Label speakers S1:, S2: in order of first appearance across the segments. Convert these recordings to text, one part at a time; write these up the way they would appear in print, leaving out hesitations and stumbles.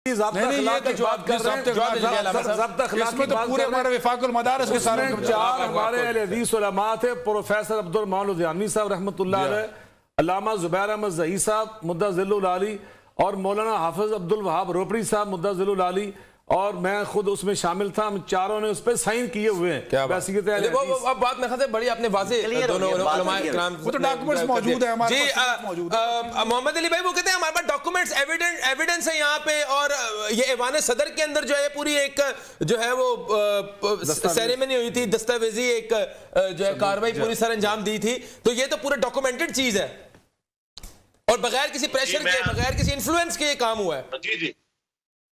S1: Professor Abdul Mohan Ludhianvi साहब रहमतुल्लाह अलैह, अल्लामा जुबैर अहमद ज़ही साहब मुद्दज़िलुल आली और मौलाना हाफिज अब्दुल वहाब रोपड़ी साहब मुद्दज़िलुल आली और मैं खुद उसमें शामिल था। हम चारों ने उस पर साइन किए हुए हैं।
S2: क्या बात अब बात में खाते बड़ी आपने वाज़ेह दोनों उलमाए किराम वो तो डॉक्यूमेंट्स मौजूद है हमारे पास मौजूद है। मोहम्मद अली भाई वो कहते हैं हमारे पास डॉक्यूमेंट्स एविडेंस है यहाँ पे और ये ऐवान सदर के अंदर जो है पूरी एक जो है वो सेरेमनी हुई थी, दस्तावेजी एक जो है कार्रवाई पूरी सर अंजाम दी थी। तो ये तो पूरा डॉक्यूमेंटेड चीज है और बगैर किसी प्रेशर के बगैर किसी इन्फ्लुएंस के ये काम हुआ है।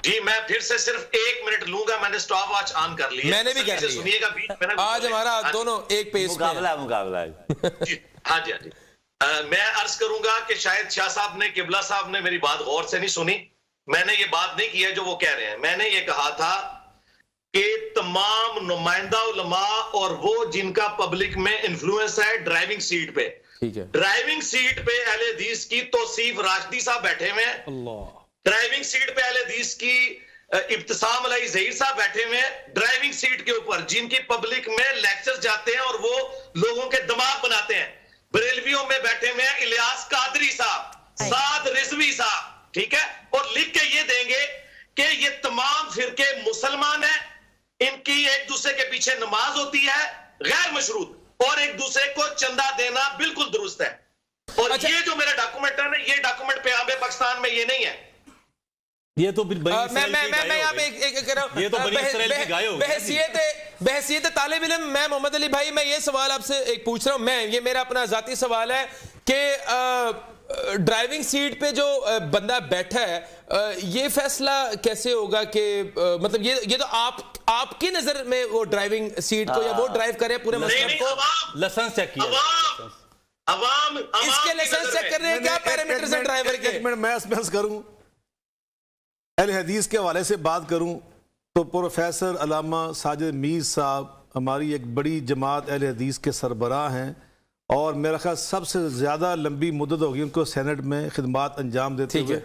S3: जी मैं फिर से सिर्फ 1 मिनट लूंगा, मैंने स्टॉप वॉच ऑन कर लिया।
S2: मैंने भी कर लिया।
S3: सुनिएगा
S2: आज हमारा दोनों एक पेज
S3: मुकाबला हाँ जी। मैं अर्ज करूंगा कि शायद शाह साहब ने, किबला साहब ने मेरी बात गौर से नहीं सुनी। मैंने ये बात नहीं की है जो वो कह रहे हैं। मैंने ये कहा था कि तमाम नुमाइंदा उलमा और वो जिनका पब्लिक में इन्फ्लुएंस है ड्राइविंग सीट पे, ड्राइविंग सीट पे अहले हदीस की तौसीफ राशिदी साहब बैठे हुए हैं, ड्राइविंग सीट पे अहले हदीस की इब्तिसाम अलई ज़हीर साहब बैठे हुए हैं, ड्राइविंग सीट के ऊपर जिनकी पब्लिक में लेक्चर्स जाते हैं और वो लोगों के दिमाग बनाते हैं। बरेलवियों में बैठे हुए हैं इलियास कादरी साहब, साद रिजवी साहब, ठीक है, और लिख के ये देंगे कि ये तमाम फिरके मुसलमान हैं, इनकी एक दूसरे के पीछे नमाज होती है गैर मशरूत और एक दूसरे को चंदा देना बिल्कुल दुरुस्त है। और ये जो मेरा डॉक्यूमेंट है ना, ये डॉक्यूमेंट पे पाकिस्तान में ये नहीं है।
S4: ये तो मैं
S2: यहाँ पे एक कह रहा हूँ बहसियत तालिब इल्म, मैं मोहम्मद अली भाई मैं ये सवाल आपसे एक पूछ रहा हूँ, मैं ये मेरा अपना जाती सवाल है कि ड्राइविंग सीट पे जो बंदा बैठा है ये फैसला कैसे होगा कि मतलब ये तो आपकी नजर में वो ड्राइविंग सीट को या वो ड्राइव करे पूरे मसले को
S4: लाइसेंस चेक किया,
S2: इसके लाइसेंस चेक कर रहे हैं, क्या पैरामीटर्स हैं ड्राइवर के?
S1: मैं इसमें करूं अहले हदीस के हवाले से बात करूं तो प्रोफेसर अल्लामा साजिद मीर साहब हमारी एक बड़ी जमात अहले हदीस के सरबराह हैं और मेरा ख्याल सबसे ज़्यादा लंबी मुद्दत होगी उनको सेनेट में खिदमात अंजाम देते हुए।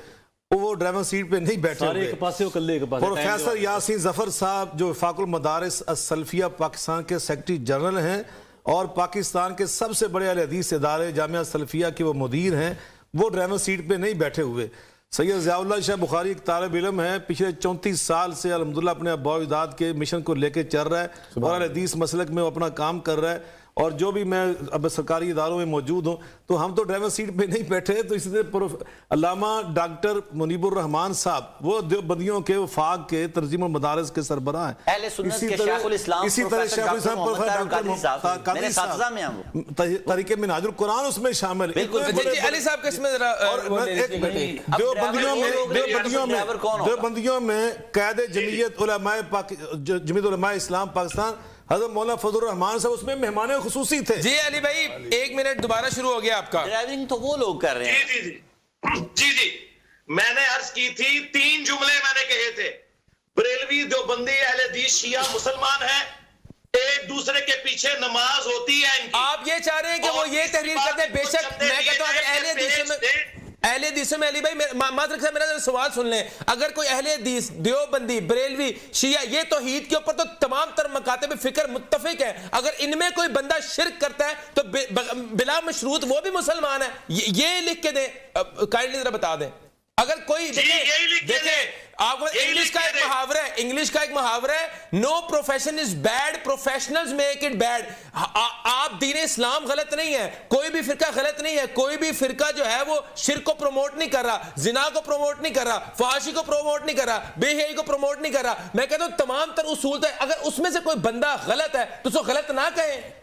S1: वो ड्राइवर सीट पे नहीं बैठे हुए। प्रोफेसर यासीन जफर साहब जो वफाकुल मदारिस अस-सलफिया पाकिस्तान के सेक्रेटरी जनरल हैं और पाकिस्तान के सबसे बड़े अहले हदीस इदारे जामिया सलफिया के वो मुदीर हैं, वो ड्राइवर सीट पे नहीं बैठे हुए। सैयद ज़ियाउल्लाह शाह बुखारी एक तालिब इल्म है, पिछले 34 साल से अल्हम्दुलिल्लाह अपने अब्बा-ओ-इजाद के मिशन को लेकर चल रहा है और हदीस मसलक में वो अपना काम कर रहा है। और जो भी मैं अब सरकारी इदारों में मौजूद हूँ तो हम तो ड्राइवर सीट पे नहीं बैठे, तो इसलिए अल्लामा डॉक्टर मुनीबुर रहमान साहब वो देवबंदियों के वफाक के तंजीमुल मदारिस के सरबराह हैं। इसी तरह तरीके मिनाजुल कुरान उसमें शामिल है। देवबंदियों में कैद जमीयत उलमाए इस्लाम पाकिस्तान हज़रत मौलाना फजलुर रहमान साहब उसमें मेहमान खुसूसी थे।
S2: जी अली भाई 1 मिनट दोबारा शुरू हो गया आपका।
S4: ड्राइविंग तो वो लोग कर रहे हैं।
S3: जी मैंने अर्ज की थी, 3 जुमले मैंने कहे थे। बरेलवी देवबंदी अहले हदीस शिया मुसलमान है, एक दूसरे के पीछे नमाज होती है इनकी।
S2: आप ये चाह रहे हैं कि वो ये तहरीर करते हैं? बेशक मैं कहता हूं अगर अहले हदीस में अली भाई मेरा सवाल सुन लें, अगर कोई अहले हदीस देवबंदी बरेलवी शिया ये तौहीद के ऊपर तो तमाम तर मकातब फिक्र मुत्तफिक है, अगर इनमें कोई बंदा शिर्क करता है तो बिला मशरूत वो भी मुसलमान है, ये लिख के दें, काइंडली जरा बता दें। अगर कोई देखे आपको इंग्लिश का एक मुहावरा है, no profession is bad, professionals make it bad. आप दीन इस्लाम गलत नहीं है, कोई भी फिरका गलत नहीं है, कोई भी फिरका जो है वो शिर्क को प्रमोट नहीं कर रहा, जिना को प्रमोट नहीं कर रहा, फहाशी को प्रमोट नहीं कर रहा, बेहयाई को प्रमोट नहीं कर रहा। मैं कहता हूं तमाम तर उसूल है, अगर उसमें से कोई बंदा गलत है तो उसको गलत ना कहें।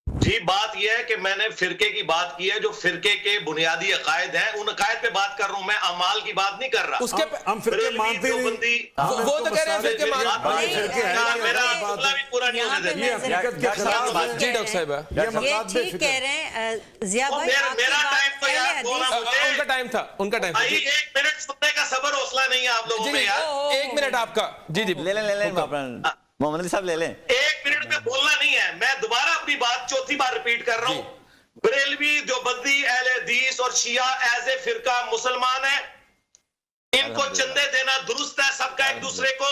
S3: जी बात यह है कि मैंने फिरके की बात की है, जो फिरके के बुनियादी अकायद हैं उन अकायद पे बात कर रहा हूं मैं, अमाल की बात नहीं कर रहा।
S1: उसके हम फिरके मानते नहीं,
S2: वो तो कह रहे हैं फिरके
S3: मेरा भी पूरा नहीं होने देते।
S2: जी डॉक्टर साहब
S5: ये ठीक कह रहे हैं जिया भाई,
S3: मेरा टाइम तो यार
S2: उनका टाइम था
S3: 1 मिनट सुनने का सब्र हौसला नहीं है आप लोगों में यार।
S2: 1 मिनट आपका। जी
S4: ले मोहम्मद अली साहब ले लें।
S3: 1 मिनट में बोलना नहीं है, मैं दोबारा अपनी बात चौथी बार रिपीट कर रहा हूं। बरेलवी देवबंदी अहले हदीस और शिया एज ए फिरका मुसलमान है, सबको चंदे देना दुरुस्त है, सबका एक दूसरे को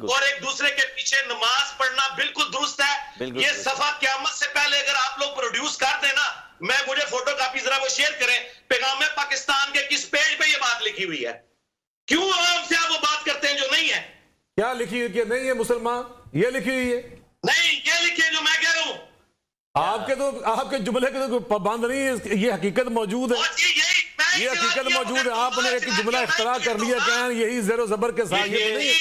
S3: और एक दूसरे के पीछे नमाज पढ़ना बिल्कुल दुरुस्त है। ये सफा क़यामत से पहले अगर आप लोग प्रोड्यूस कर देना, मुझे फोटो कॉपी जरा वो शेयर करें, पैगाम पाकिस्तान के किस पेज पे ये बात लिखी हुई है? क्यों आराम से आप वो बात करते हैं जो नहीं है?
S1: क्या लिखी हुई कि नहीं है मुसलमान, ये लिखी हुई है?
S3: नहीं, ये लिखी है जो मैं कह रहा हूं।
S1: आपके जुमले के तो पाबंद नहीं है, ये हकीकत मौजूद है, ये हकीकत मौजूद है। आपने एक जुमला इख्तरा कर लिया क्या यही ज़ेरो ज़बर के साथ, ये नहीं है,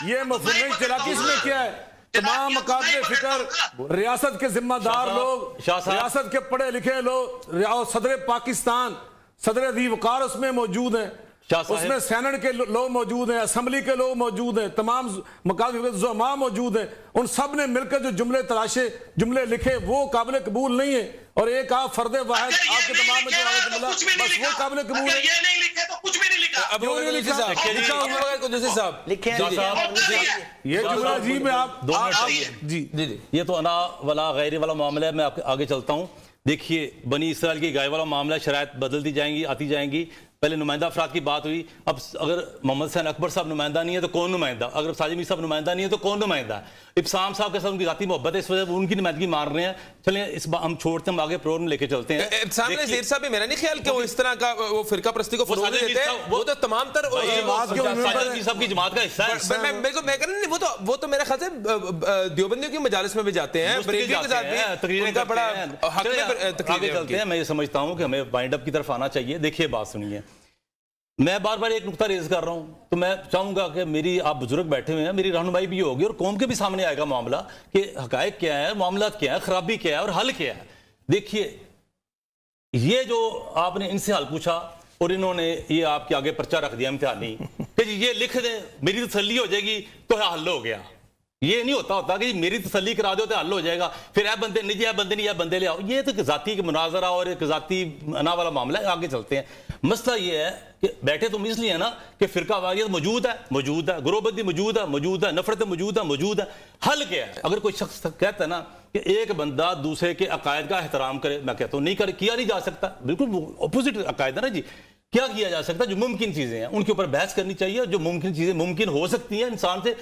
S1: ये मफहूम नहीं चला। इसमें क्या है? तमाम मकासद फिक्र, रियासत के जिम्मेदार लोग, रियासत के पढ़े लिखे लोग और सदर पाकिस्तान, सदर दी वकार उसमें मौजूद हैं, उसमें सेनेट के लोग मौजूद हैं, असेंबली के लोग मौजूद हैं, तमाम मकासद ज़ुमा मौजूद हैं। उन सब ने मिलकर जो जुमले तराशे, जुमले लिखे, वो काबिल कबूल नहीं है। और एक आप फर्द वाहिद आपके तमाम में जो जुमला, बस वो काबिल कबूल है।
S3: ये नहीं लिखे तो कुछ भी नहीं लिखा।
S2: अब क्यों नहीं लिखा? साहब
S4: लिखे
S1: ये जुमला अजीब है। आप
S4: 2 मिनट चाहिए जी। ये तो अना वाला गैर वाला मामला है। मैं आपके आगे चलता हूँ। देखिए, बनी इसराइल की गाय वाला मामला, शरायत बदलती जाएंगी, आती जाएंगी। पहले नुमाइंदा अफराद की बात हुई। अब अगर मोहम्मद हुसैन अकबर साहब नुमाइंदा नहीं है तो कौन नुमाइंदा? अगर साजिद मीर साहब नुमाइंदा नहीं है तो कौन नुमाइंदा? इब्साम साहब के साथ उनकी जाती मोहब्बत है, इस वजह से उनकी नुमाइंदगी मार रहे हैं। चलिए इस बार हम छोड़ते हैं, हम आगे प्रोग्राम लेके चलते हैं।
S2: इब्साम ने ज़ेर साहब, मेरा नहीं ख्याल कि वो इस तरह का वो फिरका परस्ती को फरोग देते हैं। वो तो तमाम तर
S4: साजिद की जमात का हिस्सा है।
S2: वो तो मेरा ख्याल से देवबंदियों की मजालिस में भी जाते हैं, बरेलियों के साथ भी उनका बड़ा हक में तकरीरें
S4: चलते हैं। मैं ये समझता हूँ कि हमें वाइंड अप की तरफ आना चाहिए। देखिए, बात सुनिए, मैं बार बार एक नुकता रेज कर रहा हूं, तो मैं चाहूंगा कि मेरी, आप बुजुर्ग बैठे हुए हैं, मेरी रहनुमाई भी होगी और कौम के भी सामने आएगा मामला कि हकायक क्या है, मामला क्या है, खराबी क्या है और हल क्या है। देखिए, ये जो आपने इनसे हल पूछा और इन्होंने ये आपके आगे पर्चा रख दिया इम्तिहानी कि ये लिख दे, मेरी तसल्ली हो जाएगी तो हल हो गया। ये नहीं होता कि मेरी तसल्ली करा दो तो हल हो जाएगा, फिर ऐ बंदे नहीं, ऐ बंदे नहीं, ऐ बंदे ले आओ। ये तो जाती के मुनाजरा और एक जाती अना वाला मामला है। आगे चलते हैं। मसला ये है कि बैठे तुम इसलिए है ना कि फिरका वारियत मौजूद है, गुरोबंदी मौजूद है, नफरत मौजूद है। हल क्या है? अगर कोई शख्स कहता है ना कि एक बंदा दूसरे के अकायद का एहतराम करे, मैं कहता हूँ नहीं करे, किया नहीं जा सकता। बिल्कुल अपोजिट अकायद है ना जी। क्या किया जा सकता? जो मुमकिन चीजें हैं उनके ऊपर बहस करनी चाहिए। जो मुमकिन चीजें मुमकिन हो सकती हैं इंसान से।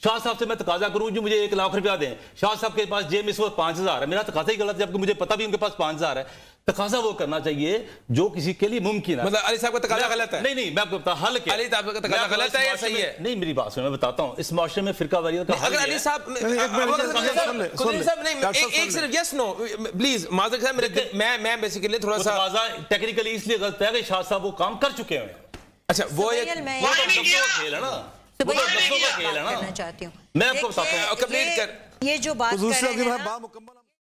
S4: शाह साहब से मैं तकाजा करूं जो मुझे 1 लाख रुपया दें, शाह साहब के पास जेब में इस वक्त 5000 है, मेरा तकाजा ही गलत है, जबकि मुझे पता भी उनके पास 5000 है। तकाजा वो करना चाहिए जो किसी के लिए मुमकिन है।
S2: मतलब अली साहब का तकाजा गलत है? नहीं, मैं आपको बताता हल क्या? अली साहब का तकाजा गलत है या सही है? नहीं, मेरी बात सुनो, मैं बताता हूं। इस माशरे में फिरका वारियत का अगर अली साहब एक सिर्फ यस नो प्लीज, माजर साहब, मेरे मैं बेसिकली थोड़ा सा
S4: तकाजा टेक्निकली इसलिए गलत है कि शाह साहब वो काम कर चुके हैं।
S2: अच्छा, वो एक
S4: खेल है ना,
S5: करना चाहती हूँ।
S4: मैं आपको बताता हूँ।
S5: ये जो बात कर रहे हैं ना,